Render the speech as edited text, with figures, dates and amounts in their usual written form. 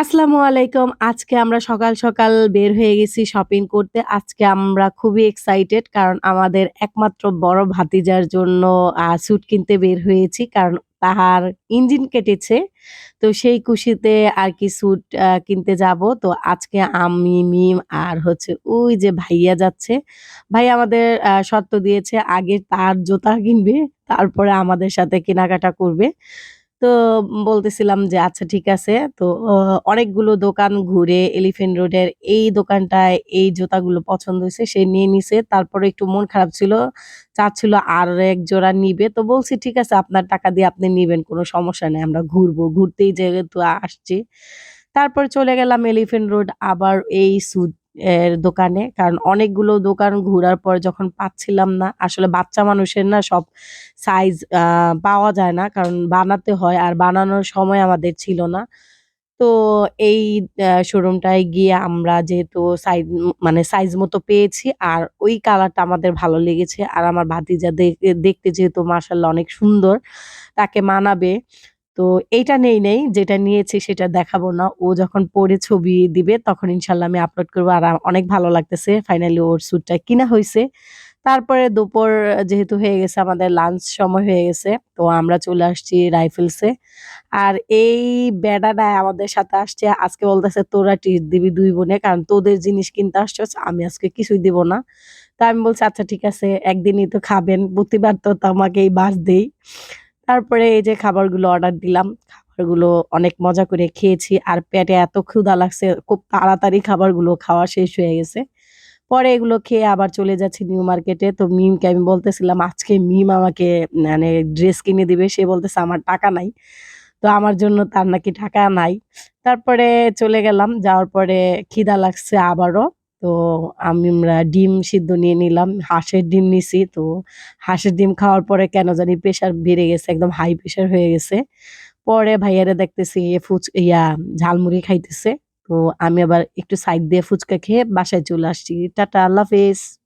আসসালামু আলাইকুম। আজকে আমরা সকাল, সকাল বের হয়ে গেছি শপিং করতে। আজকে আমরা খুবই এক্সাইটেড কারণ আমাদের একমাত্র বড় ভাতিজার জন্য স্যুট কিনতে বের হয়েছি। কারণ তাহার ইঞ্জিন কেটেছে। তো সেই খুশিতে আরকি স্যুট কিনতে যাবো। তো আজকে আমি, মিম আর হচ্ছে ওই যে ভাইয়া যাচ্ছে। ভাইয়া আমাদের শর্ত দিয়েছে আগে তার জুতা কিনবে, তারপরে আমাদের সাথে কেনাকাটা করবে। তো বলতেছিলাম যে আচ্ছা ঠিক আছে। তো অনেকগুলো দোকান ঘুরে এলিফ্যান্ট রোডের এই দোকানটায় এই জুতাগুলো পছন্দ হইছে। সে নিয়ে নিছে। তারপরে একটু মন খারাপ ছিল। চাচ্ছিল আর ১ জোড়া নিবে। তো বলছি ঠিক আছে আপনার টাকা দিয়ে আপনি নিবেন কোনো সমস্যা নাই। আমরা ঘুরবো। ঘুরতেই যেহেতু আসছি। তারপরে চলে গেলাম এলিফ্যান্ট রোড আবার এই স্যুট এর দোকানে। কারণ অনেকগুলো দোকান ঘুরার পর যখন পাচ্ছিলাম না, আসলে বাচ্চা মানুষের না সব সাইজ পাওয়া যায় না। কারণ বানাতে হয় আর বানানোর সময় আমাদের ছিল না। তো এই শোরুমটায় গিয়ে আমরা যেহেতু মানে সাইজ মতো পেয়েছি আর ওই কালারটা আমাদের ভালো লেগেছে। আর আমার ভাতিজা দেখতে যেহেতু মাশাআল্লাহ অনেক সুন্দর, তাকে মানাবে। তো এইটা নেই নাই, যেটা নিয়েছি সেটা দেখাবো না। ও যখন পরে ছবি দিবে তখন ইনশাআল্লাহ আমি আপলোড করব। আর অনেক ভালো লাগতেছে। ফাইনালি ওর স্যুটটা কিনা হইছে। তারপরে দুপুর যেহেতু হয়ে গেছে আমাদের লাঞ্চ সময় হয়ে গেছে। তো আমরা চলে আসছি রাইফেলসে। আর এই বেডাটা আমাদের সাথে আসছে। আজকে বলতেছে, "তোরা ট্রিট দিবি ২ বোনে। কারণ তোদের জিনিস কিনতে আসছস, আমি আজকে কিছুই দিব না।" তো আমি বলছি, "আচ্ছা ঠিক আছে, একদিনই তো খাবেন। প্রতিবার তো আমাকেই বাঁশ দেই।" তারপরে এই যে খাবারগুলো অর্ডার দিলাম। খাবারগুলো অনেক মজা করে খেয়েছি। আর পেটে এত ক্ষুধা লাগছে, খুব তাড়াতাড়ি খাবারগুলো খাওয়া শেষ হয়ে গেছে। পরে এগুলো খেয়ে আবার চলে যাচ্ছি নিউ মার্কেটে। তো মিমকে আমি বলতেছিলাম আজকে মিম আমাকে মানে ড্রেস কিনে দিবে। সে বলতেছে আমার টাকা নাই। তো আমার জন্য তার নাকি টাকা নাই। তারপরে চলে গেলাম। যাওয়ার পরে খিদা লাগছে আবারও। তো আমরা ডিম সিদ্ধ নিয়ে নিলাম। হাঁসের ডিম নিছি। তো হাঁসের ডিম খাওয়ার পরে কেন জানি প্রেশার বেড়ে গেছে। একদম হাই প্রেশার হয়ে গেছে। পরে ভাইয়ারে দেখতেছি ঝালমুড়ি খাইতেছে। তো আমি আবার একটু সাইড দিয়ে ফুচকা খেয়ে বাসায় চলে আসছি। টাটা, আল্লাহ হাফেজ।